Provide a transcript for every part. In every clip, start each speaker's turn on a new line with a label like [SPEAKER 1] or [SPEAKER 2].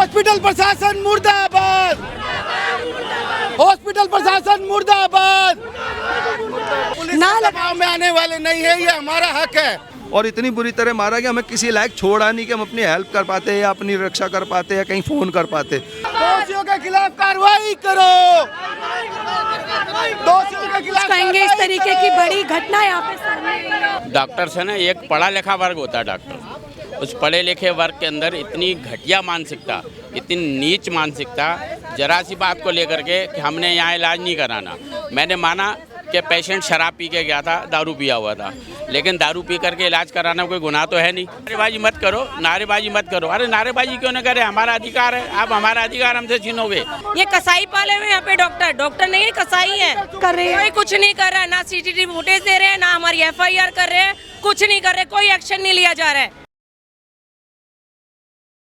[SPEAKER 1] Hospital प्रशासन मुर्दाबाद, hospital प्रशासन मुर्दाबाद। पुलिस दबाव में आने वाले नहीं है, ये हमारा हक है।
[SPEAKER 2] और इतनी बुरी तरह मारा कि हमें किसी लायक छोड़ा नहीं कि हम अपनी हेल्प कर पाते या अपनी रक्षा कर पाते या कहीं फोन कर पाते।
[SPEAKER 1] दोषियों के खिलाफ कार्रवाई करो, दोषियों के खिलाफ
[SPEAKER 3] कहेंगे इस तरीके की बड़ी घटना यहाँ पे सामने आई है।
[SPEAKER 4] डॉक्टर से ना एक पढ़ा लिखा वर्ग होता है डॉक्टर, उस पढ़े लिखे वर्ग के अंदर इतनी घटिया मानसिकता, इतनी नीच मानसिकता, जरा सी बात को लेकर के कि हमने यहाँ इलाज नहीं कराना। मैंने माना कि पेशेंट शराब पी के गया था, दारू पिया हुआ था, लेकिन दारू पी करके इलाज कराना कोई गुनाह तो है नहीं। नारेबाजी मत करो, नारेबाजी मत करो। अरे नारेबाजी क्यों न करे, हमारा अधिकार है। आप हमारा अधिकार हमसे छीनोगे।
[SPEAKER 3] ये कसाई पाले हुए यहाँ पे डॉक्टर नहीं है, कसाई है। कर रहे हैं, कोई कुछ नहीं कर रहा है, ना सीसीटीवी फुटेज दे रहे हैं, ना हमारी FIR कर रहे हैं, कुछ नहीं कर रहे, कोई एक्शन नहीं लिया जा रहा है।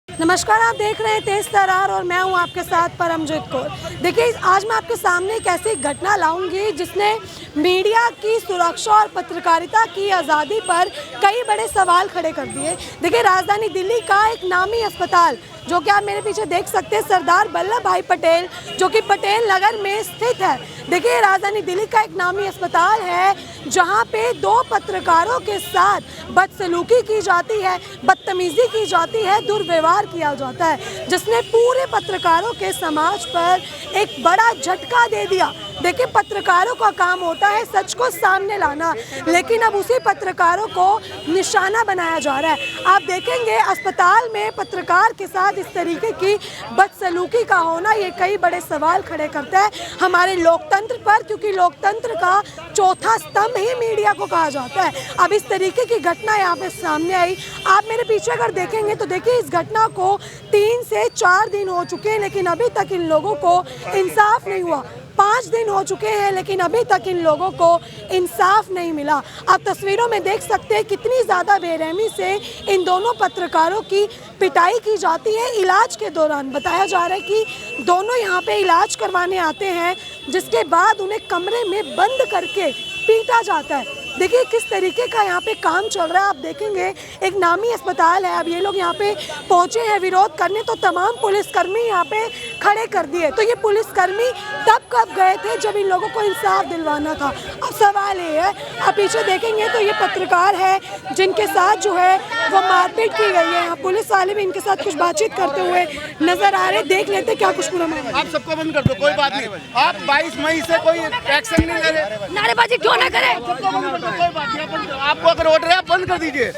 [SPEAKER 3] नमस्कार, आप देख रहे हैं तेज तरार और मैं हूं आपके साथ परमजीत कौर। देखिए, आज मैं आपके सामने एक ऐसी घटना लाऊंगी जिसने मीडिया की सुरक्षा और पत्रकारिता की आज़ादी पर कई बड़े सवाल खड़े कर दिए। देखिए, राजधानी दिल्ली का एक नामी अस्पताल जो कि आप मेरे पीछे देख सकते हैं, सरदार वल्लभ भाई पटेल, जो कि पटेल नगर में स्थित है। देखिए, राजधानी दिल्ली का एक नामी अस्पताल है जहां पे दो पत्रकारों के साथ बदसलूकी की जाती है, बदतमीजी की जाती है, दुर्व्यवहार किया जाता है, जिसने पूरे पत्रकारों के समाज पर एक बड़ा झटका दे दिया। देखिए, पत्रकारों का काम होता है सच को सामने लाना, लेकिन अब उसी पत्रकारों को निशाना बनाया जा रहा है। आप देखेंगे अस्पताल में पत्रकार के साथ इस तरीके की बदसलूकी का होना ये कई बड़े सवाल खड़े करता है हमारे लोकतंत्र पर, क्योंकि लोकतंत्र का चौथा स्तंभ ही मीडिया को कहा जाता है। अब इस तरीके की घटना यहाँ पे सामने आई। आप मेरे पीछे अगर देखेंगे तो देखिए, इस घटना को 3 से 4 दिन हो चुके हैं, लेकिन अभी तक इन लोगों को इंसाफ नहीं हुआ। 5 दिन हो चुके हैं, लेकिन अभी तक इन लोगों को इंसाफ नहीं मिला। आप तस्वीरों में देख सकते हैं कितनी ज़्यादा बेरहमी से इन दोनों पत्रकारों की पिटाई की जाती है। इलाज के दौरान बताया जा रहा है कि दोनों यहाँ पे इलाज करवाने आते हैं, जिसके बाद उन्हें कमरे में बंद करके पीटा जाता है। देखिए किस तरीके का यहाँ पे काम चल रहा है। आप देखेंगे एक नामी अस्पताल है, अब ये लोग यहाँ पे पहुँचे हैं विरोध करने, तो तमाम पुलिसकर्मी यहाँ पे खड़े कर दिए। तो ये पुलिसकर्मी तब कब गए थे जब इन लोगों को इंसाफ दिलवाना था। अब सवाल ये है, आप पीछे देखेंगे तो ये पत्रकार है जिनके साथ जो है वो मारपीट की गई है। यहाँ पुलिस वाले भी इनके साथ कुछ बातचीत करते हुए नजर आ रहे। देख लेते क्या कुछ पूरा मामला।
[SPEAKER 1] आप सबको बंद कर दो, कोई बात नहीं। आप 22 मई से कोई एक्शन नहीं ले रहे,
[SPEAKER 3] नारेबाजी क्यों ना करे,
[SPEAKER 1] कोई बात नहीं। आपको अगर ऑर्डर है आप बंद कर दीजिए।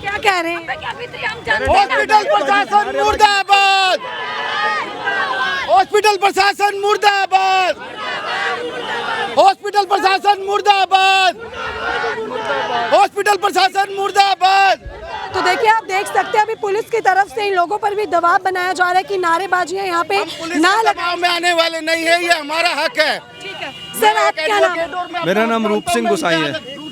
[SPEAKER 3] क्या कह रहे हैं?
[SPEAKER 1] हॉस्पिटल प्रशासन मुर्दाबाद, हॉस्पिटल प्रशासन मुर्दाबाद, हॉस्पिटल प्रशासन मुर्दाबाद, हॉस्पिटल प्रशासन मुर्दाबाद।
[SPEAKER 3] तो देखिए, आप देख सकते हैं अभी पुलिस की तरफ से इन लोगों पर भी दबाव बनाया जा रहा है कि नारेबाजियां यहाँ पे ना
[SPEAKER 1] दबाव में आने वाले नहीं है, ये हमारा हक है।
[SPEAKER 3] ठीक है सर, आप क्या नाम है?
[SPEAKER 2] मेरा नाम रूप सिंह गुसाई है।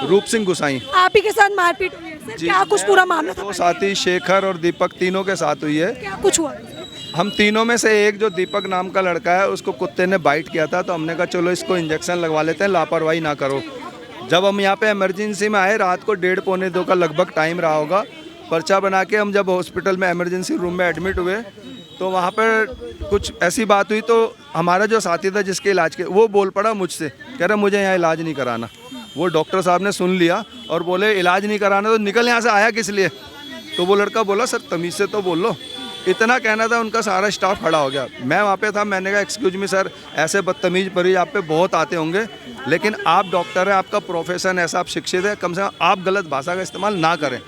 [SPEAKER 2] रूप सिंह गुसाई।
[SPEAKER 3] आप ही के साथ मारपीट हुई है सर, क्या कुछ पूरा मामला था?
[SPEAKER 2] दो साथी शेखर और दीपक तीनों के साथ हुई है।
[SPEAKER 3] क्या कुछ हुआ?
[SPEAKER 2] हम तीनों में से एक जो दीपक नाम का लड़का है, उसको कुत्ते ने बाइट किया था, तो हमने कहा चलो इसको इंजेक्शन लगवा लेते हैं, लापरवाही ना करो। जब हम यहाँ पे इमरजेंसी में आए, रात को 1:30 पौने 2 का लगभग टाइम रहा होगा, पर्चा बना के हम जब हॉस्पिटल में इमरजेंसी रूम में एडमिट हुए तो वहाँ पर कुछ ऐसी बात हुई, तो हमारा जो साथी था जिसके इलाज के, वो बोल पड़ा मुझसे, कह रहा मुझे यहाँ इलाज नहीं कराना। वो डॉक्टर साहब ने सुन लिया और बोले इलाज नहीं कराना तो निकल यहाँ से, आया किस लिए? तो वो लड़का बोला सर तमीज़ से तो बोल लो। इतना कहना था, उनका सारा स्टाफ खड़ा हो गया। मैं वहाँ पे था, मैंने कहा एक्सक्यूज मी सर, ऐसे बदतमीज मरीज आप पे बहुत आते होंगे, लेकिन आप डॉक्टर हैं, आपका प्रोफेशन ऐसा, आप शिक्षित है, कम से कम आप गलत भाषा का इस्तेमाल ना करें।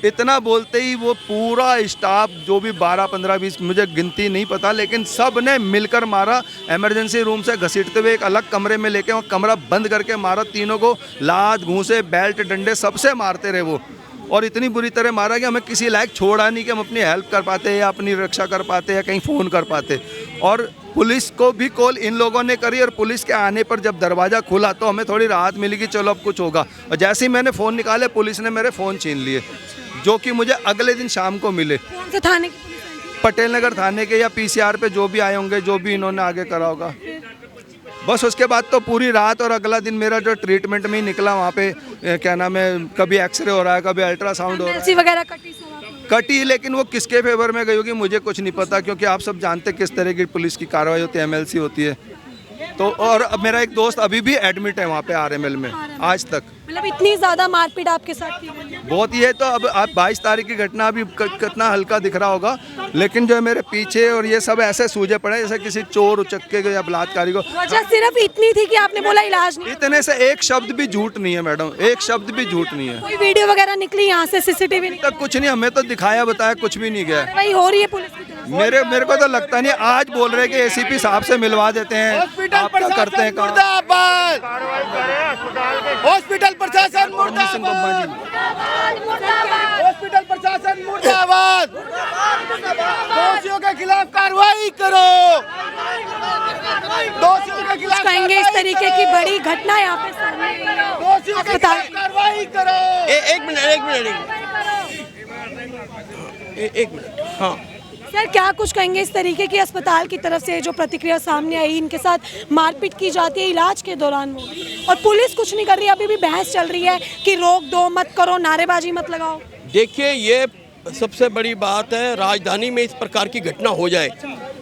[SPEAKER 2] इतना बोलते ही वो पूरा स्टाफ जो भी 12, 15, 20, मुझे गिनती नहीं पता, लेकिन सब ने मिलकर मारा। इमरजेंसी रूम से घसीटते हुए एक अलग कमरे में लेके वहाँ कमरा बंद करके मारा। तीनों को लात, घूंसे, बेल्ट, डंडे सबसे मारते रहे वो, और इतनी बुरी तरह मारा कि हमें किसी लायक छोड़ा नहीं कि हम अपनी हेल्प कर पाते या अपनी रक्षा कर पाते या कहीं फ़ोन कर पाते। और पुलिस को भी कॉल इन लोगों ने करी, और पुलिस के आने पर जब दरवाज़ा खुला तो हमें थोड़ी राहत मिली कि चलो अब कुछ होगा। और जैसे ही मैंने फ़ोन निकाले, पुलिस ने मेरे फ़ोन छीन लिए, जो कि मुझे अगले दिन शाम को मिले।
[SPEAKER 3] कौन से थाने की पुलिस आई थी?
[SPEAKER 2] पटेल नगर थाने के या PCR पे जो भी आए होंगे, जो भी इन्होंने आगे करा होगा। बस उसके बाद तो पूरी रात और अगला दिन मेरा जो ट्रीटमेंट में ही निकला। वहाँ पे क्या नाम है, कभी एक्सरे हो रहा है, कभी अल्ट्रासाउंड हो रहा है,
[SPEAKER 3] वगैरह कटी सब आपको?
[SPEAKER 2] कटी, लेकिन वो किसके फेवर में गई होगी मुझे कुछ नहीं पता, क्योंकि आप सब जानते किस तरह की पुलिस की कार्रवाई होती है, MLC होती है। तो और अब मेरा एक दोस्त अभी भी एडमिट है वहाँ पे RML में आज तक।
[SPEAKER 3] मतलब इतनी ज़्यादा मारपीट आपके साथ की गई है?
[SPEAKER 2] बहुत ये तो अब 22 तारीख की घटना अभी कितना हल्का दिख रहा होगा, लेकिन जो है मेरे पीछे और ये सब ऐसे सूझे पड़े जैसे किसी चोर उचक्के को या बलात्कारी को।
[SPEAKER 3] वजह सिर्फ इतनी थी कि आपने बोला इलाज नहीं?
[SPEAKER 2] इतने से एक शब्द भी झूठ नहीं है मैडम, एक शब्द भी झूठ नहीं है।
[SPEAKER 3] कोई वीडियो वगैरह निकली यहाँ से, CCTV नहीं?
[SPEAKER 2] तक कुछ नहीं, हमें तो दिखाया बताया कुछ भी नहीं गया।
[SPEAKER 3] वही हो रही है पुलिस की तरफ से।
[SPEAKER 2] मेरे को तो लगता नहीं, आज बोल रहे कि ACP साहब से मिलवा देते हैं, आपका करते हैं काम।
[SPEAKER 1] मुर्दाबाद, हॉस्पिटल प्रशासन मुर्दाबाद, हॉस्पिटल प्रशासन मुर्दाबाद, दोषियों के खिलाफ कार्रवाई करो, दोषियों के खिलाफ
[SPEAKER 3] कहेंगे इस तरीके की बड़ी घटना यहाँ पे सामने आई है।
[SPEAKER 1] दोषियों के खिलाफ कार्रवाई करो।
[SPEAKER 5] एक मिनट हाँ
[SPEAKER 3] सर, क्या कुछ कहेंगे इस तरीके की अस्पताल की तरफ से जो प्रतिक्रिया सामने आई, इनके साथ मारपीट की जाती है इलाज के दौरान वो, और पुलिस कुछ नहीं कर रही, अभी भी बहस चल रही है कि रोक दो, मत करो, नारेबाजी मत लगाओ।
[SPEAKER 5] देखिए, ये सबसे बड़ी बात है, राजधानी में इस प्रकार की घटना हो जाए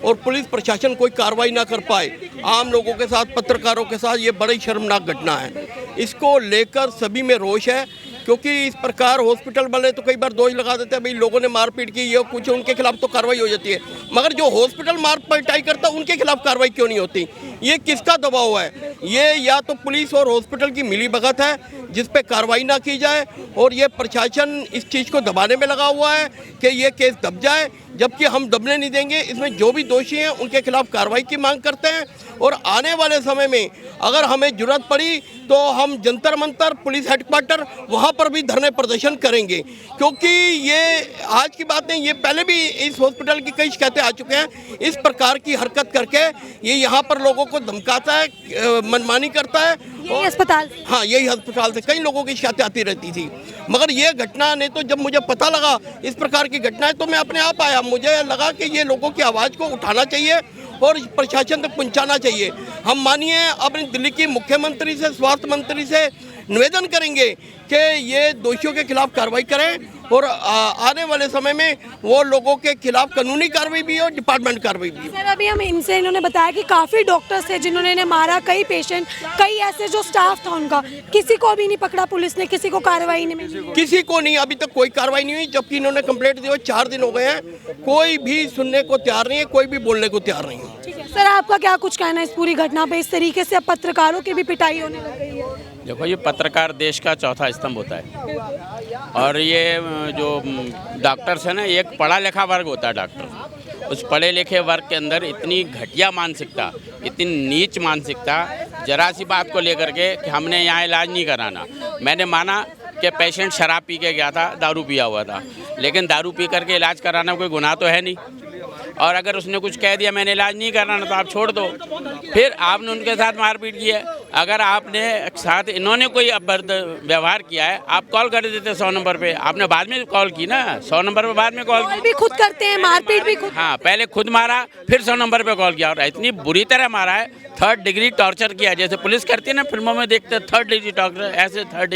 [SPEAKER 5] और पुलिस प्रशासन कोई कार्रवाई ना कर पाए, आम लोगों के साथ, पत्रकारों के साथ, ये बड़ी शर्मनाक घटना है। इसको लेकर सभी में रोष है, क्योंकि इस प्रकार हॉस्पिटल वाले तो कई बार दोष लगा देते हैं, भाई लोगों ने मारपीट की, ये कुछ, उनके खिलाफ तो कार्रवाई हो जाती है, मगर जो हॉस्पिटल मारपीटाई करता है उनके खिलाफ कार्रवाई क्यों नहीं होती? ये किसका दबाव है? ये या तो पुलिस और हॉस्पिटल की मिलीभगत है जिस पे कार्रवाई ना की जाए, और ये प्रशासन इस चीज़ को दबाने में लगा हुआ है कि ये केस दब जाए, जबकि हम दबने नहीं देंगे। इसमें जो भी दोषी हैं उनके खिलाफ कार्रवाई की मांग करते हैं, और आने वाले समय में अगर हमें जरूरत पड़ी तो हम जंतर मंतर, पुलिस हेडक्वार्टर, वहाँ पर भी धरने प्रदर्शन करेंगे, क्योंकि ये आज की बात नहीं, ये पहले भी इस हॉस्पिटल की कई शिकायतें आ चुके हैं। इस प्रकार की हरकत करके ये यहाँ पर लोगों को धमकाता है, मनमानी करता है।
[SPEAKER 3] यही अस्पताल?
[SPEAKER 5] हाँ, यही अस्पताल से कई लोगों की शिकायतें आती रहती थी, मगर ये घटना ने तो, जब मुझे पता लगा इस प्रकार की घटना है, तो मैं अपने आप आया। मुझे लगा कि ये लोगों की आवाज़ को उठाना चाहिए और प्रशासन तक पहुंचाना चाहिए। हम मानिए अपनी दिल्ली की मुख्यमंत्री से, स्वास्थ्य मंत्री से निवेदन करेंगे कि ये दोषियों के खिलाफ कार्रवाई करें, और आने वाले समय में वो लोगों के खिलाफ कानूनी कार्रवाई भी और डिपार्टमेंट कार्रवाई भी।
[SPEAKER 3] सर, अभी हम इनसे, इन्होंने बताया कि काफ़ी डॉक्टर्स थे जिन्होंने इन्हें मारा, कई पेशेंट, कई ऐसे जो स्टाफ था उनका, किसी को भी नहीं पकड़ा पुलिस ने, किसी को कार्रवाई नहीं मिली?
[SPEAKER 5] किसी को नहीं, अभी तक कोई कार्रवाई नहीं हुई, जबकि इन्होंने कंप्लेंट दी हुई 4 दिन हो गए हैं, कोई भी सुनने को तैयार नहीं है, कोई भी बोलने को तैयार नहीं है।
[SPEAKER 3] ठीक है सर, आपका क्या कुछ कहना है इस पूरी घटना पे? इस तरीके से अब पत्रकारों की भी पिटाई होने लग गई है।
[SPEAKER 4] देखो, ये पत्रकार देश का चौथा स्तंभ होता है, और ये जो डॉक्टर्स है ना, एक पढ़ा लिखा वर्ग होता है डॉक्टर। उस पढ़े लिखे वर्ग के अंदर इतनी घटिया मानसिकता, इतनी नीच मानसिकता, जरा सी बात को लेकर के कि हमने यहाँ इलाज नहीं कराना। मैंने माना कि पेशेंट शराब पी के गया था, दारू पिया हुआ था, लेकिन दारू पी करके इलाज कराना कोई गुनाह तो है नहीं, और अगर उसने कुछ कह दिया मैंने इलाज नहीं कराना तो आप छोड़ दो। फिर आपने उनके साथ मारपीट की है, अगर आपने साथ इन्होंने कोई व्यवहार किया है, आप कॉल कर देते 100 नंबर पे, आपने बाद में कॉल की ना, 100 नंबर पे बाद में कॉल की।
[SPEAKER 3] भी खुद करते हैं मारपीट भी खुद?
[SPEAKER 4] हाँ, पहले खुद मारा, फिर 100 नंबर पे कॉल किया, और इतनी बुरी तरह मारा है, 3rd डिग्री टॉर्चर किया, जैसे पुलिस करती है ना फिल्मों में देखते हैं 3rd डिग्री टॉर्चर, ऐसे 3rd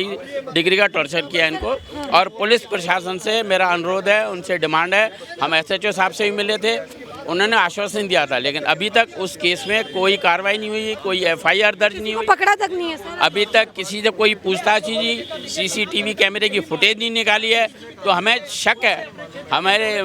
[SPEAKER 4] डिग्री का टॉर्चर किया इनको। और पुलिस प्रशासन से मेरा अनुरोध है, उनसे डिमांड है, हम SHO साहब से भी मिले थे, उन्होंने आश्वासन दिया था, लेकिन अभी तक उस केस में कोई कार्रवाई नहीं हुई, कोई FIR दर्ज नहीं हुई,
[SPEAKER 3] पकड़ा तक नहीं है सर
[SPEAKER 4] अभी तक किसी से कोई पूछताछ नहीं, CCTV कैमरे की फुटेज नहीं निकाली है। तो हमें शक है, हमारे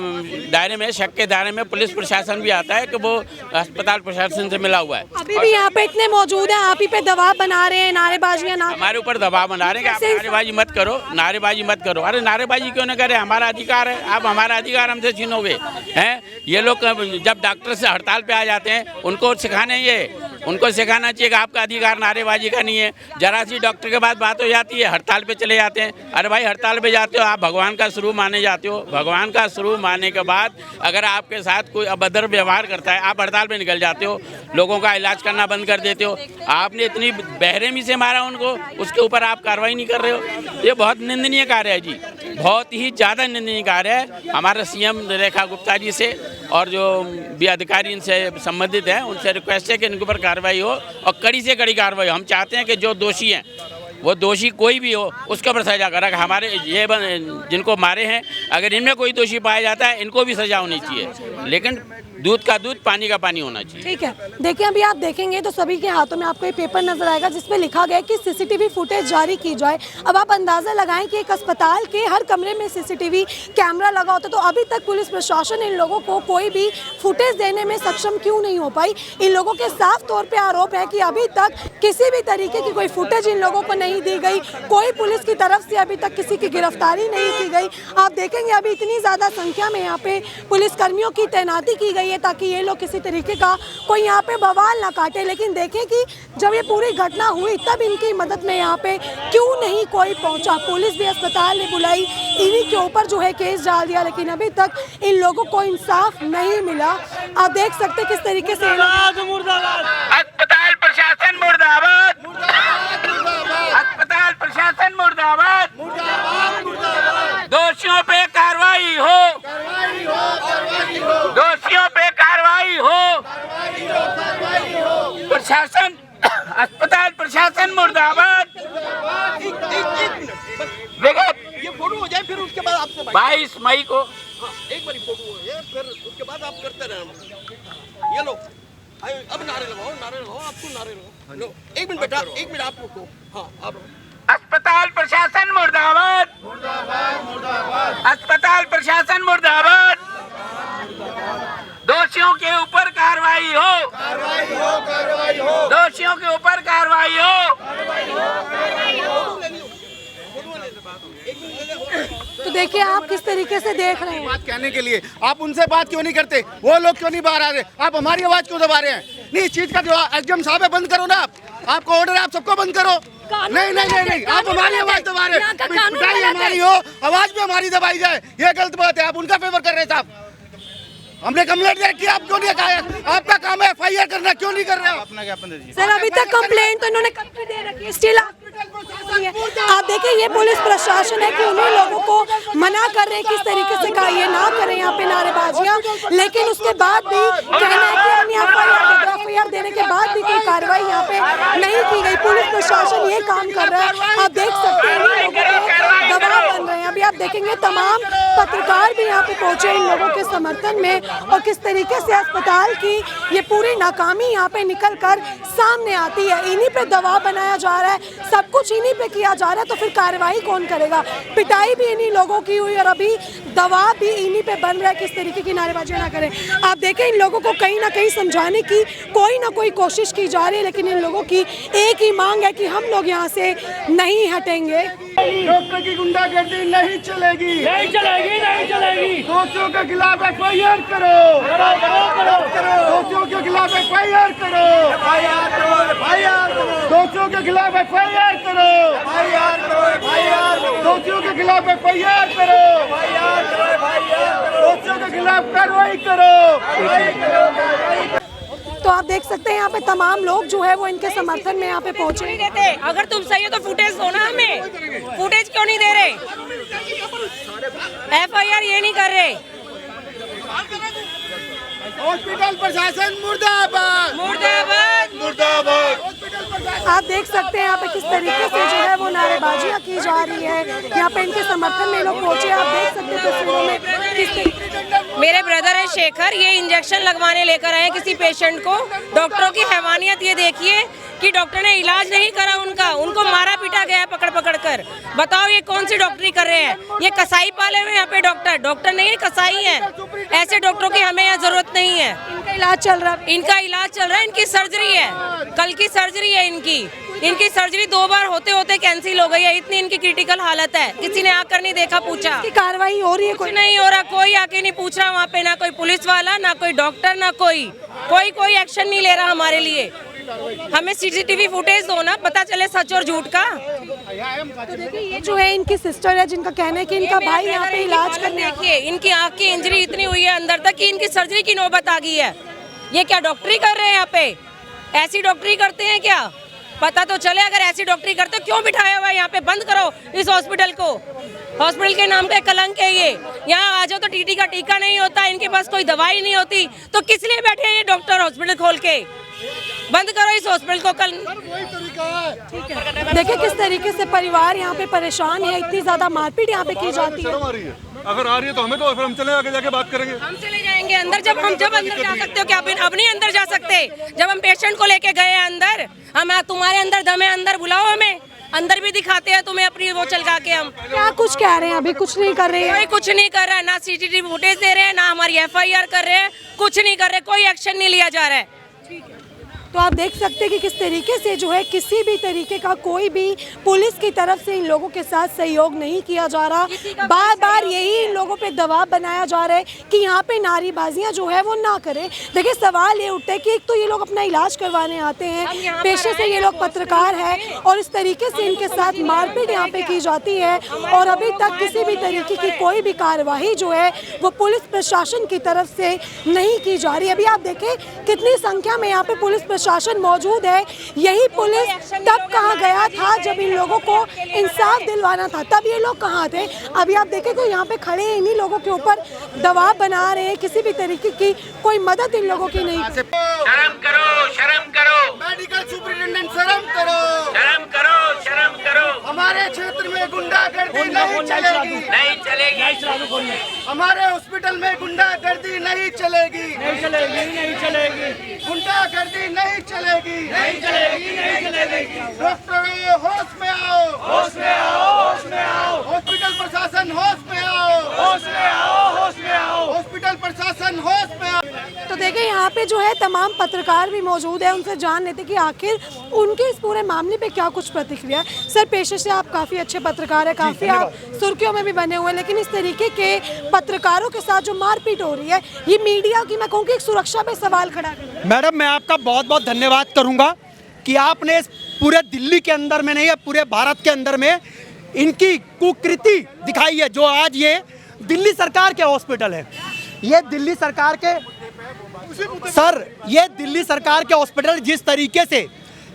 [SPEAKER 4] दायरे में, शक के दायरे में पुलिस प्रशासन भी आता है कि वो अस्पताल प्रशासन से मिला हुआ है।
[SPEAKER 3] अभी भी यहाँ पे इतने मौजूद हैं, आप ही पे दबाव बना रहे हैं, नारेबाजियाँ ना,
[SPEAKER 4] हमारे ऊपर दबाव बना रहे हैं कि आप नारेबाजी मत करो, नारेबाजी मत करो। अरे नारेबाजी क्यों न करे, हमारा अधिकार है, आप हमारा अधिकार हमसे छीनोगे हैं? ये लोग जब डॉक्टर से हड़ताल पे आ जाते हैं, उनको सिखाना चाहिए कि आपका अधिकार नारेबाजी का नहीं है। जरा सी डॉक्टर के बाद बात हो जाती है, हड़ताल पे चले जाते हैं। अरे भाई, हड़ताल पे जाते हो, आप भगवान का स्वरूप माने जाते हो, भगवान का स्वरूप मानने के बाद अगर आपके साथ कोई अभद्र व्यवहार करता है, आप हड़ताल पे निकल जाते हो, लोगों का इलाज करना बंद कर देते हो। आपने इतनी बेरहमी से मारा उनको, उसके ऊपर आप कार्रवाई नहीं कर रहे हो, ये बहुत निंदनीय कार्य है जी, बहुत ही ज़्यादा निंदनीय कार्य है। हमारा CM रेखा गुप्ता जी से और जो भी अधिकारी इनसे संबंधित हैं, उनसे रिक्वेस्ट है कि इनके ऊपर कार्रवाई हो, और कड़ी से कड़ी कार्रवाई हो। हम चाहते हैं कि जो दोषी हैं वो दोषी कोई भी हो उसके ऊपर सजा करा। हमारे ये जिनको मारे हैं अगर इनमें कोई दोषी पाया जाता है इनको भी सजा होनी चाहिए, लेकिन दूध का दूध पानी का पानी होना चाहिए।
[SPEAKER 3] ठीक है, देखिए अभी आप देखेंगे तो सभी के हाथों में आपको ये पेपर नजर आएगा जिसमें लिखा गया है कि सीसीटीवी फुटेज जारी की जाए। अब आप अंदाजा लगाएं कि एक अस्पताल के हर कमरे में सीसीटीवी कैमरा लगा होता, तो अभी तक पुलिस प्रशासन इन लोगों को कोई भी फुटेज देने में सक्षम क्यों नहीं हो पाई। इन लोगों के साफ तौर पे आरोप है कि अभी तक किसी भी तरीके की कोई फुटेज इन लोगों को नहीं दी गई, कोई पुलिस की तरफ से अभी तक किसी की गिरफ्तारी नहीं की गई। आप देखेंगे अभी इतनी ज़्यादा संख्या में यहाँ पे पुलिस कर्मियों की तैनाती की गई है ताकि ये लोग किसी तरीके का कोई यहाँ पे बवाल ना काटे। लेकिन देखें कि जब ये पूरी घटना हुई तब इनकी मदद में यहाँ पे क्यों नहीं कोई पहुँचा। पुलिस भी अस्पताल ने बुलाई, इन्हीं के ऊपर जो है केस डाल दिया, लेकिन अभी तक इन लोगों को इंसाफ नहीं मिला। आप देख सकते किस तरीके से
[SPEAKER 4] अस्पताल प्रशासन मुर्दाबाद, अस्पताल प्रशासन मुर्दाबाद, दोषियों पे कार्रवाई हो, दोषियों पे कार्रवाई हो, प्रशासन अस्पताल प्रशासन मुर्दाबाद। देखो
[SPEAKER 5] ये फोटो हो जाए फिर उसके बाद आपसे
[SPEAKER 4] 22 मई को
[SPEAKER 5] एक बारी फोटो हो जाए फिर उसके बाद आप करते रहना। ये लो अब नारे लगाओ, नारे लगाओ, आपको नारे लगाओ। लो एक मिनट बेटा, एक मिनट आप रुको। हाँ आप
[SPEAKER 4] अस्पताल प्रशासन मुर्दाबाद, अस्पताल प्रशासन मुर्दाबाद, दोषियों के ऊपर कार्रवाई हो, दोषियों के ऊपर कार्रवाई हो।
[SPEAKER 3] तो देखिए आप किस तरीके से देख रहे हैं।
[SPEAKER 1] बात कहने के लिए आप उनसे बात क्यों नहीं करते, वो लोग क्यों नहीं बाहर आ रहे, आप हमारी आवाज क्यों दबा रहे हैं। नहीं, इस चीज का जो एसडीएम साहब है बंद करो ना, आपको ऑर्डर है, आप सबको बंद करो। नहीं नहीं नहीं नहीं, आप हमारी आवाज दबा रहे हैं, पिटाई हमारी हो, आवाज भी हमारी दबाई जाए, ये गलत बात है। आप उनका फेवर कर रहे हैं साहब। हमने कंप्लेंट की, आप क्यों नहीं कहा, आपका काम है एफआईआर करना, क्यों नहीं कर रहे हो अपना ज्ञापन दीजिए।
[SPEAKER 3] सर अभी तक कंप्लेंट तो इन्होंने कब की दे रखी है, स्टिल आप देखिए ये पुलिस प्रशासन है कि उन्हीं लोगों को मना कर रहे हैं किस तरीके से कहा ये ना करें यहाँ पे नारेबाजियाँ, लेकिन उसके बाद भी कहना है कि हम एफआईआर देने के बाद भी कोई कार्रवाई यहाँ पे नहीं की गई। पुलिस प्रशासन ये काम कर रहा है, आप देख सकते हैं दबाव बन रहे हैं। अभी आप देखेंगे तमाम पत्रकार भी यहाँ पे पहुंचे इन लोगों के समर्थन में, और किस तरीके से अस्पताल की ये पूरी नाकामी यहाँ पे निकल कर सामने आती है। इन्हीं पे दबाव बनाया जा रहा है, सब कुछ इन्हीं पे किया जा रहा है, तो फिर कार्रवाई कौन करेगा। पिटाई भी इन्हीं लोगों की हुई और अभी दबाव भी इन्हीं पे बन रहा है किस तरीके की नारेबाजी ना करें। आप देखें इन लोगों को कहीं ना कहीं समझाने की कोई ना कोई कोशिश की जा रही है, लेकिन इन लोगों की एक ही मांग है कि हम लोग यहाँ से नहीं हटेंगे।
[SPEAKER 1] डॉक्टर की गुंडागर्दी नहीं चलेगी, नहीं चलेगी, नहीं चलेगी। दोषियों के खिलाफ एफआईआर करो, दोषियों के खिलाफ एफआईआर करो, दोषियों के खिलाफ एफआईआर करो, दोषियों के खिलाफ एफआईआर करो, दोषियों के खिलाफ कार्रवाई करो।
[SPEAKER 3] तो आप देख सकते हैं यहाँ पे तमाम लोग जो है वो इनके समर्थन में यहाँ पे पहुंचे।
[SPEAKER 6] नहीं देते, अगर तुम सही हो तो फुटेज दो ना, हमें फुटेज क्यों नहीं दे रहे, एफआईआर ये नहीं कर रहे।
[SPEAKER 1] हॉस्पिटल प्रशासन मुर्दाबाद,
[SPEAKER 6] मुर्दाबाद,
[SPEAKER 1] मुर्दाबाद।
[SPEAKER 3] आप देख सकते हैं यहाँ पे किस तरीके से जो है वो नारेबाजियाँ की जा रही है, यहाँ पे इनके समर्थन में लोग पहुंचे। आप देख सकते हैं तस्वीरों में किस तरीके।
[SPEAKER 6] मेरे ब्रदर है शेखर, ये इंजेक्शन लगवाने लेकर आए किसी पेशेंट को। डॉक्टरों की हैवानियत ये देखिए कि डॉक्टर ने इलाज नहीं करा उनका, उनको मारा पीटा गया पकड़ पकड़ कर। बताओ ये कौन सी डॉक्टरी कर रहे हैं, ये कसाई पाले हुए यहाँ पे डॉक्टर नहीं है, कसाई है। ऐसे डॉक्टरों की हमें यहाँ जरूरत नहीं है।
[SPEAKER 3] इनका इलाज चल रहा है,
[SPEAKER 6] इनका इलाज चल रहा है, इनकी सर्जरी है, कल की सर्जरी है इनकी सर्जरी 2 बार होते होते कैंसिल हो गई है, इतनी इनकी क्रिटिकल हालत है। किसी ने आकर नहीं देखा, पूछा,
[SPEAKER 3] की कार्रवाई हो रही है,
[SPEAKER 6] कुछ नहीं हो रहा, कोई आके नहीं पूछ रहा वहाँ पे, ना कोई पुलिस वाला, ना कोई डॉक्टर, ना कोई एक्शन नहीं ले रहा हमारे लिए। हमें सीसीटीवी फुटेज दो ना, पता चले सच और झूठ का।
[SPEAKER 3] तो देखिए ये जो है इनकी सिस्टर है जिनका कहना है कि इनका भाई यहाँ पे इलाज करने।
[SPEAKER 6] देखिए इनकी आँख की इंजरी इतनी हुई है अंदर तक कि इनकी सर्जरी की नौबत आ गई है। ये क्या डॉक्टरी कर रहे हैं यहाँ पे, ऐसी डॉक्टरी करते हैं क्या, पता तो चले। अगर ऐसी डॉक्टरी करते हो क्यों बिठाया हुआ है यहाँ पे, बंद करो इस हॉस्पिटल को। हॉस्पिटल के नाम पे कलंक है ये। यहाँ आ जाओ तो टीटी का टीका नहीं होता, इनके पास कोई दवाई नहीं होती, तो किस लिए बैठे हैं ये डॉक्टर हॉस्पिटल खोल के। बंद करो इस हॉस्पिटल को कल।
[SPEAKER 3] देखिए किस तरीके से परिवार यहाँ पे परेशान है, इतनी ज्यादा मारपीट यहाँ पे की जाती है।
[SPEAKER 7] अगर आ रही है तो हमें तो, फिर हम चले आगे जाके बात करेंगे।
[SPEAKER 6] हम चले जाएंगे अंदर, जब अंदर जा सकते हो क्या? अब नहीं अंदर जा सकते। जब हम पेशेंट को लेके गए अंदर, हम तुम्हारे अंदर दम है, अंदर बुलाओ हमें, अंदर भी दिखाते हैं तुम्हें अपनी वो चलका के। हम
[SPEAKER 3] क्या कुछ कह रहे हैं? अभी कुछ नहीं कर रहे हैं।
[SPEAKER 6] कोई कुछ नहीं कर रहा है, ना सीसीटीवी फुटेज दे रहे हैं, ना हमारी एफआईआर कर रहे हैं, कुछ नहीं कर रहे, कोई एक्शन नहीं लिया जा रहा है।
[SPEAKER 3] तो आप देख सकते हैं कि किस तरीके से जो है किसी भी तरीके का कोई भी पुलिस की तरफ से इन लोगों के साथ सहयोग नहीं किया जा रहा। बार बार यही इन लोगों पे दबाव बनाया जा रहा है कि यहाँ पे नारेबाजियाँ जो है वो ना करें। देखिए सवाल ये उठता है कि एक तो ये लोग अपना इलाज करवाने आते हैं, पेशे से ये लोग पत्रकार हैं, और इस तरीके से इनके साथ मारपीट यहाँ पे की जाती है, और अभी तक किसी भी तरीके की कोई भी कार्यवाही जो है वो पुलिस प्रशासन की तरफ से नहीं की जा रही। अभी आप देखें कितनी संख्या में यहाँ पे पुलिस प्रशासन मौजूद है। यही पुलिस तब कहाँ गया था जब इन लोगों को इंसाफ दिलवाना था, तब ये लोग कहाँ थे? अभी आप देखें कि यहाँ पे खड़े हैं, इन्हीं लोगों के ऊपर दबाव बना रहे हैं, किसी भी तरीके की कोई मदद इन लोगों की नहीं।
[SPEAKER 4] शर्म करो, शर्म करो,
[SPEAKER 1] मेडिकल सुपरिटेंडेंट शर्म करो,
[SPEAKER 4] शर्म करो, शर्म करो।
[SPEAKER 1] हमारे क्षेत्र में गुंडागर्दी नहीं चलेगी,
[SPEAKER 4] नहीं चलेगी।
[SPEAKER 1] हमारे हॉस्पिटल में गुंडागर्दी नहीं चलेगी,
[SPEAKER 8] नहीं चलेगी, नहीं चलेगी,
[SPEAKER 1] गुंडागर्दी नहीं चलेगी,
[SPEAKER 8] नहीं चलेगी, नहीं चलेगी।
[SPEAKER 1] डॉक्टरों होश में आओ,
[SPEAKER 8] होश में आओ, होश में आओ,
[SPEAKER 1] हॉस्पिटल प्रशासन होश में आओ,
[SPEAKER 8] होश में आओ, होश में आओ,
[SPEAKER 1] हॉस्पिटल प्रशासन होश में आओ।
[SPEAKER 3] तो देखिए यहाँ पे जो है तमाम पत्रकार भी मौजूद है, उनसे जान लेते कि आखिर उनके इस पूरे मामले पे क्या कुछ प्रतिक्रिया है। सर पेशे से आप काफ़ी अच्छे पत्रकार हैं, काफ़ी आप सुर्खियों में भी बने हुए हैं, लेकिन इस तरीके के पत्रकारों के साथ जो मारपीट हो रही है, ये मीडिया की मैं कहूँगी एक सुरक्षा पे सवाल खड़ा कर रहा है।
[SPEAKER 9] मैडम मैं आपका बहुत बहुत धन्यवाद करूंगा कि आपने इस पूरे दिल्ली के अंदर में नहीं है, पूरे भारत के अंदर में इनकी कुकृति दिखाई है। जो आज ये दिल्ली सरकार के हॉस्पिटल है, ये दिल्ली सरकार के सर, ये दिल्ली सरकार के हॉस्पिटल जिस तरीके से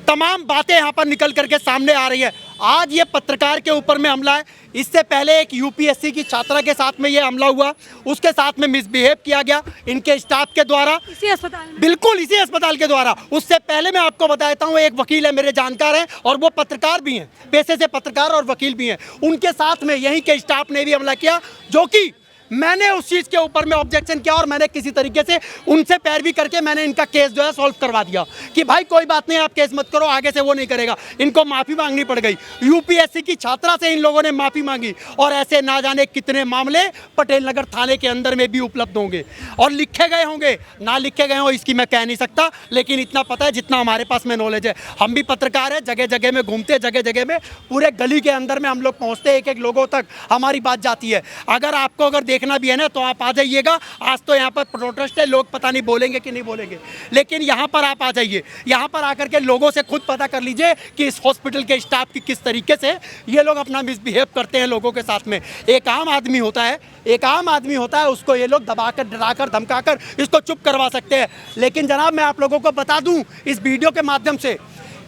[SPEAKER 9] तमाम बातें यहाँ पर निकल करके सामने आ रही है। आज ये पत्रकार के ऊपर में हमला है, इससे पहले एक यूपीएससी की छात्रा के साथ में ये हमला हुआ, उसके साथ में मिसबिहेव किया गया इनके स्टाफ के द्वारा,
[SPEAKER 3] इसी अस्पताल में।
[SPEAKER 9] बिल्कुल इसी अस्पताल के द्वारा। उससे पहले मैं आपको बताता हूँ, एक वकील है मेरे जानकार हैं, और वो पत्रकार भी हैं, पेशे से पत्रकार और वकील भी हैं, उनके साथ में यहीं के स्टाफ ने भी हमला किया, जो कि मैंने उस चीज़ के ऊपर में ऑब्जेक्शन किया और मैंने किसी तरीके से उनसे पैरवी करके मैंने इनका केस जो है सॉल्व करवा दिया कि भाई कोई बात नहीं, आप केस मत करो, आगे से वो नहीं करेगा। इनको माफ़ी मांगनी पड़ गई, यूपीएससी की छात्रा से इन लोगों ने माफ़ी मांगी, और ऐसे ना जाने कितने मामले पटेल नगर थाने के अंदर में भी उपलब्ध होंगे और लिखे गए होंगे, ना लिखे गए हों इसकी मैं कह नहीं सकता, लेकिन इतना पता है जितना हमारे पास में नॉलेज है। हम भी पत्रकार हैं, जगह जगह में घूमते, जगह जगह में पूरे गली के अंदर में हम लोग पहुँचते, एक एक लोगों तक हमारी बात जाती है। अगर देखना भी है ना तो आप आ जाइएगा। आज तो यहाँ पर प्रोटेस्ट है, लोग पता नहीं बोलेंगे कि नहीं बोलेंगे, लेकिन यहाँ पर आप आ जाइए, यहाँ पर आकर के लोगों से खुद पता कर लीजिए कि इस हॉस्पिटल के स्टाफ की किस तरीके से ये लोग अपना मिसबिहेव करते हैं लोगों के साथ में। एक आम आदमी होता है, उसको ये लोग दबाकर, डराकर, धमकाकर इसको चुप करवा सकते हैं। लेकिन जनाब मैं आप लोगों को बता दूं इस वीडियो के माध्यम से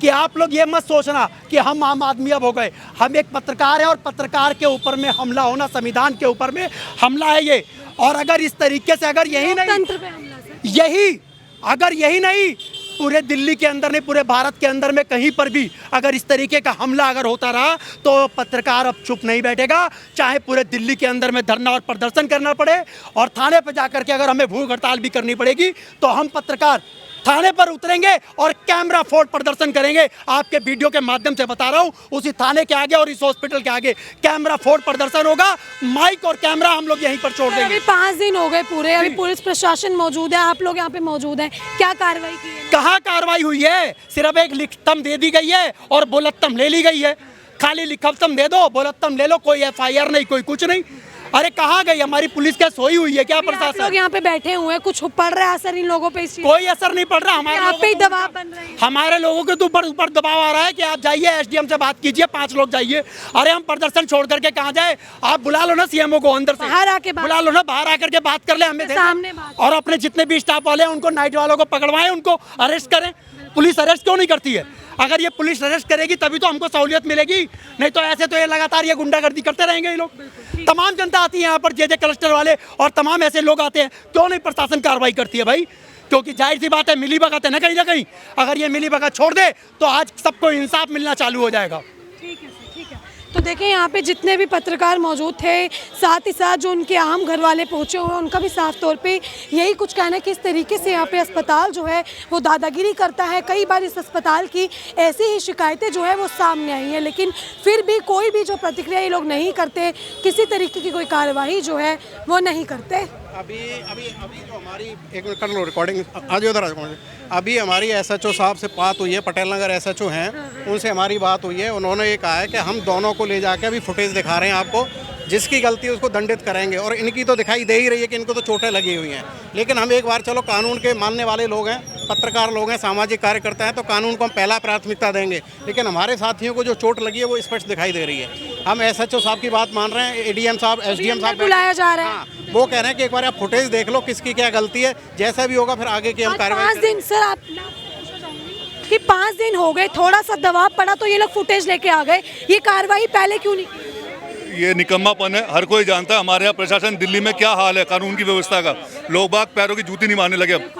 [SPEAKER 9] कि आप लोग ये मत सोचना कि हम आम आदमी अब हो गए। हम एक पत्रकार हैं और पत्रकार के ऊपर में हमला होना, संविधान के ऊपर में हमला है ये। और अगर इस तरीके से अगर यही नहीं पूरे दिल्ली के अंदर नहीं, पूरे भारत के अंदर में कहीं पर भी अगर इस तरीके का हमला अगर होता रहा तो पत्रकार अब चुप नहीं बैठेगा, चाहे पूरे दिल्ली के अंदर में धरना और प्रदर्शन करना पड़े और थाने पर जाकर के अगर हमें भूख हड़ताल भी करनी पड़ेगी तो हम पत्रकार थाने पर उतरेंगे और कैमरा फोड़ प्रदर्शन करेंगे। आपके वीडियो के माध्यम से बता रहा हूँ, उसी थाने के आगे और इस हॉस्पिटल के आगे कैमरा फोड़ प्रदर्शन होगा, माइक और कैमरा हम लोग यहीं पर छोड़ देंगे।
[SPEAKER 3] अभी 5 दिन हो गए पूरे, अभी पुलिस प्रशासन मौजूद है, आप लोग यहाँ पे मौजूद हैं, क्या कार्रवाई की है?
[SPEAKER 9] कहाँ कार्रवाई हुई है? सिर्फ एक लिखतम दे दी गई है और बोलतम ले ली गई है। खाली लिखतम दे दो, बोलतम ले लो, कोई एफआईआर नहीं, कोई कुछ नहीं। अरे कहाँ गई हमारी पुलिस? क्या सोई हुई है क्या प्रशासन?
[SPEAKER 3] लोग यहाँ पे बैठे हुए हैं, कुछ पड़ रहा है असर इन लोगों पे?
[SPEAKER 9] कोई असर नहीं पड़ रहा,
[SPEAKER 3] हमारे पे दबाव बन रहे हैं,
[SPEAKER 9] हमारे लोगों के तो ऊपर दबाव आ रहा है कि आप जाइए एसडीएम से बात कीजिए, 5 लोग जाइए। अरे हम प्रदर्शन छोड़ करके कहाँ जाए? आप बुला लो ना सीएमओ को, अंदर से
[SPEAKER 3] बाहर आके
[SPEAKER 9] बुला लो ना, बाहर आकर के बात कर ले, हमें
[SPEAKER 3] सामने
[SPEAKER 9] और अपने जितने भी स्टाफ वाले हैं उनको, नाइट वालों को पकड़वाएं, उनको अरेस्ट करें। पुलिस अरेस्ट क्यों नहीं करती है? अगर ये पुलिस अरेस्ट करेगी तभी तो हमको सहूलियत मिलेगी, नहीं तो ऐसे तो ये लगातार ये गुंडागर्दी करते रहेंगे ये लोग। तमाम जनता आती है यहाँ पर, जे क्लस्टर वाले और तमाम ऐसे लोग आते हैं, क्यों नहीं प्रशासन कार्रवाई करती है भाई? क्योंकि जाहिर सी बात है मिली भगत है ना कहीं, अगर ये मिली भगत छोड़ दे तो आज सबको इंसाफ मिलना चालू हो जाएगा।
[SPEAKER 3] ठीक है सर, ठीक है। तो देखिए यहाँ पे जितने भी पत्रकार मौजूद थे, साथ ही साथ जो उनके आम घर वाले पहुँचे हुए हैं, उनका भी साफ तौर पे यही कुछ कहना है कि इस तरीके से यहाँ पे अस्पताल जो है वो दादागिरी करता है। कई बार इस अस्पताल की ऐसी ही शिकायतें जो है वो सामने आई हैं, लेकिन फिर भी कोई भी जो प्रतिक्रिया ये लोग नहीं करते, किसी तरीके की कोई कार्रवाई जो है वो नहीं करते।
[SPEAKER 10] अभी जो हमारी एक मिनट कर लो रिकॉर्डिंग, आज उधर अभी हमारी SHO साहब से बात हुई है, पटेल नगर SHO हैं, उनसे हमारी बात हुई है। उन्होंने ये कहा है कि हम दोनों को ले जाके अभी फुटेज दिखा रहे हैं आपको, जिसकी गलती है उसको दंडित करेंगे। और इनकी तो दिखाई दे ही रही है कि इनको तो चोटें लगी हुई हैं, लेकिन हम एक बार चलो कानून के मानने वाले लोग हैं, पत्रकार लोग हैं, सामाजिक कार्यकर्ता हैं, तो कानून को हम पहला प्राथमिकता देंगे। लेकिन हमारे साथियों को जो चोट लगी है वो स्पष्ट दिखाई दे रही है। हम SHO साहब की बात मान रहे हैं, ADM साहब, SDM साहब
[SPEAKER 3] बुलाया जा रहा है,
[SPEAKER 10] वो कह रहे हैं कि एक बार आप फुटेज देख लो किसकी क्या गलती है, जैसा भी होगा फिर आगे की हम कार्रवाई।
[SPEAKER 3] 5 दिन सर, आप कि 5 दिन हो गए, थोड़ा सा दबाव पड़ा तो ये लोग फुटेज लेके आ गए, ये कार्रवाई पहले क्यों नहीं की?
[SPEAKER 7] ये निकम्मापन है, हर कोई जानता है हमारे यहाँ प्रशासन दिल्ली में क्या हाल है कानून की व्यवस्था का। लोग बाग पैरों की जूती नहीं मारने लगे, अब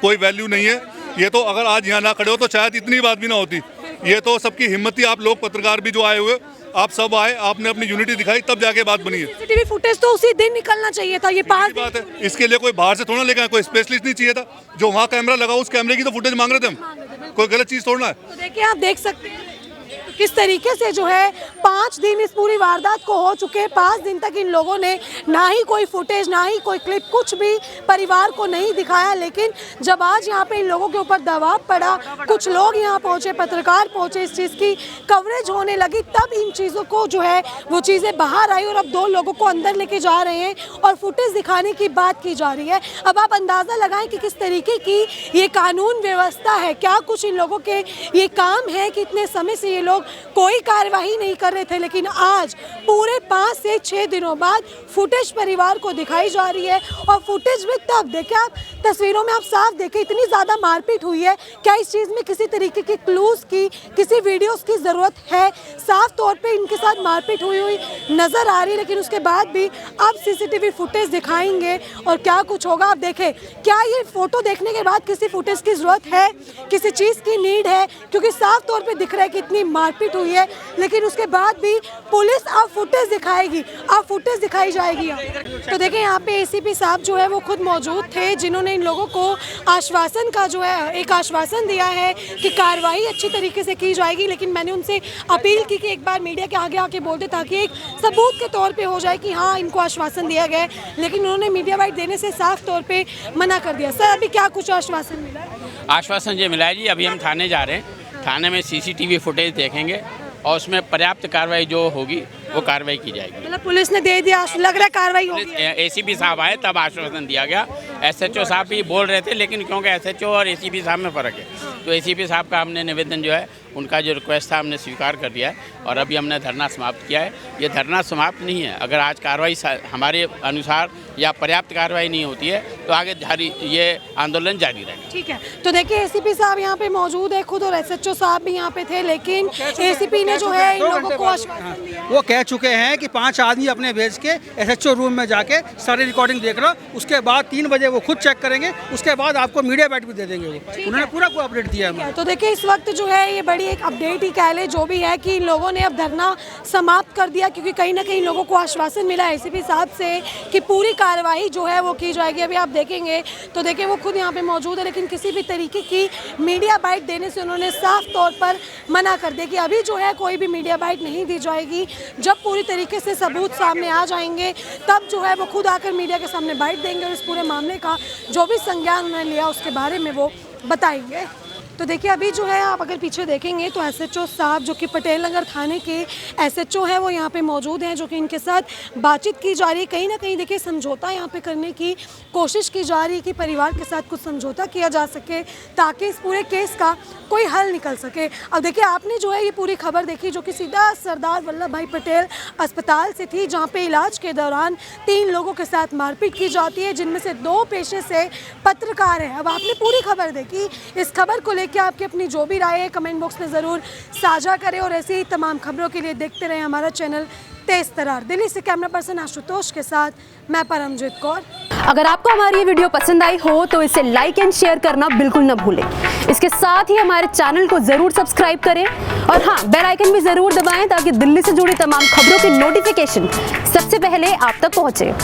[SPEAKER 7] कोई वैल्यू नहीं है। ये तो अगर आज यहाँ ना खड़े हो तो शायद इतनी बात भी ना होती। ये तो सबकी हिम्मत थी, आप लोग पत्रकार भी जो आए हुए, आप सब आए, आपने अपनी यूनिटी दिखाई, तब जाके बात बनी है।
[SPEAKER 3] सीसीटीवी फुटेज तो उसी दिन निकलना चाहिए था, ये 5 दिन
[SPEAKER 7] बात है। इसके लिए कोई बाहर से थोड़ा लेकर आए, कोई स्पेशलिस्ट नहीं चाहिए था। जो वहाँ कैमरा लगा उस कैमरे की तो फुटेज मांग रहे थे हम, कोई गलत चीज़ थोड़ा है।
[SPEAKER 3] तो देखिए आप देख सकते हैं किस तरीके से जो है 5 दिन इस पूरी वारदात को हो चुके हैं। 5 दिन तक इन लोगों ने ना ही कोई फुटेज, ना ही कोई क्लिप, कुछ भी परिवार को नहीं दिखाया। लेकिन जब आज यहाँ पे इन लोगों के ऊपर दबाव पड़ा, कुछ लोग यहाँ पहुँचे, पत्रकार पहुँचे, इस चीज़ की कवरेज होने लगी, तब इन चीज़ों को जो है वो चीज़ें बाहर आई और अब 2 लोगों को अंदर लेके जा रहे हैं और फुटेज दिखाने की बात की जा रही है। अब आप अंदाज़ा लगाएं कि किस तरीके की ये कानून व्यवस्था है, क्या कुछ इन लोगों के ये काम है कि इतने समय से ये लोग कोई कार्यवाही नहीं कर रहे थे, लेकिन आज पूरे 5 से 6 दिनों बाद फुटेज परिवार को दिखाई जा रही है। और फुटेज में तब देखिए, आप तस्वीरों में आप साफ देखें, इतनी ज़्यादा मारपीट हुई है। क्या इस चीज़ में किसी तरीके के क्लूज की, किसी वीडियोस की ज़रूरत है? साफ तौर पे इनके साथ मारपीट हुई नज़र आ रही है, लेकिन उसके बाद भी अब CCTV फुटेज दिखाएंगे और क्या कुछ होगा आप देखें। क्या ये फोटो देखने के बाद किसी फुटेज की ज़रूरत है, किसी चीज़ की नीड है? क्योंकि साफ तौर पर दिख रहा है कि इतनी मारपीट हुई है, लेकिन उसके बाद भी पुलिस अब फुटेज दिखाएगी, अब फुटेज दिखाई जाएगी। तो देखिए यहाँ पे ACP साहब जो है वो खुद मौजूद थे, जिन्होंने इन लोगों को आश्वासन का जो है एक आश्वासन दिया है कि कार्रवाई अच्छी तरीके से की जाएगी। लेकिन मैंने उनसे अपील की कि एक बार मीडिया के आगे आके बोलते ताकि एक सबूत के तौर पे हो जाए कि हाँ इनको आश्वासन दिया गया है, लेकिन उन्होंने मीडिया वाइट देने से साफ तौर पे मना कर दिया। सर अभी क्या कुछ आश्वासन मिला है?
[SPEAKER 4] आश्वासन ये मिला है जी, अभी हम थाने जा रहे हैं, थाने में CCTV फुटेज देखेंगे और उसमें पर्याप्त कार्रवाई जो होगी वो कार्रवाई की जाएगी।
[SPEAKER 3] मतलब पुलिस ने दे दिया, लग रहा है कार्रवाई होगी।
[SPEAKER 4] ACP साहब आए तब आश्वासन दिया गया। SHO साहब भी बोल रहे थे, लेकिन क्योंकि SHO और ACP साहब में फ़र्क है, तो ACP साहब का हमने निवेदन जो है, उनका जो रिक्वेस्ट था हमने स्वीकार कर दिया है और अभी हमने धरना समाप्त किया है। ये धरना समाप्त नहीं है, अगर आज कार्रवाई हमारे अनुसार या पर्याप्त कार्रवाई नहीं होती है तो आगे जारी ये आंदोलन जारी रहेगा।
[SPEAKER 3] ठीक है, तो देखिए ACP साहब यहाँ पे मौजूद है खुद और SHO साहब भी यहाँ पे थे, लेकिन ACP ने जो है इन लोगों को आश्वासन दिया,
[SPEAKER 11] वो कह चुके हैं कि 5 आदमी अपने भेज के SHO रूम में जाके सारी रिकॉर्डिंग देख लो, उसके बाद 3 बजे वो खुद चेक करेंगे, उसके बाद आपको मीडिया बैठ भी दे देंगे। वो उन्होंने पूरा को अपडेट दिया है।
[SPEAKER 3] तो देखिए इस वक्त जो है ये बड़ी एक अपडेट ही कह ले, जो भी है कि इन लोगों ने अब धरना समाप्त कर दिया, क्योंकि कहीं ना कहीं लोगों को आश्वासन मिला ACP साहब से कि पूरी कार्रवाई जो है वो की जाएगी। अभी आप देखेंगे तो देखिए वो खुद यहाँ पे मौजूद है, लेकिन किसी भी तरीके की मीडिया बाइट देने से उन्होंने साफ तौर पर मना कर दिया कि अभी जो है कोई भी मीडिया बाइट नहीं दी जाएगी। जब पूरी तरीके से सबूत सामने आ जाएंगे तब जो है वो खुद आकर मीडिया के सामने बाइट देंगे और इस पूरे मामले का जो भी संज्ञान उन्होंने लिया उसके बारे में वो बताएंगे। तो देखिए अभी जो है आप अगर पीछे देखेंगे तो SHO साहब जो कि पटेल नगर थाने के SHO है वो यहाँ पे मौजूद हैं, जो कि इनके साथ बातचीत की जा रही है। कहीं ना कहीं देखिए समझौता यहाँ पे करने की कोशिश की जा रही है कि परिवार के साथ कुछ समझौता किया जा सके ताकि इस पूरे केस का कोई हल निकल सके। अब देखिए आपने जो है ये पूरी खबर देखी जो कि सीधा सरदार वल्लभ भाई पटेल अस्पताल से थी, जहाँ पे इलाज के दौरान 3 लोगों के साथ मारपीट की जाती है, जिनमें से 2 पेशे से पत्रकार हैं। अब आपने पूरी खबर देखी, इस खबर को लेकर आपकी अपनी जो भी राय है कमेंट बॉक्स में ज़रूर साझा करें और ऐसी ही तमाम खबरों के लिए देखते रहें हमारा चैनल तेज़ तरार। दिल्ली से कैमरा पर्सन आशुतोष के साथ मैं परमजीत कौर।
[SPEAKER 12] अगर आपको हमारी ये वीडियो पसंद आई हो तो इसे लाइक एंड शेयर करना बिल्कुल न भूलें। इसके साथ ही हमारे चैनल को जरूर सब्सक्राइब करें और हाँ, बेल आइकन भी जरूर दबाएं ताकि दिल्ली से जुड़ी तमाम खबरों की नोटिफिकेशन सबसे पहले आप तक पहुंचे।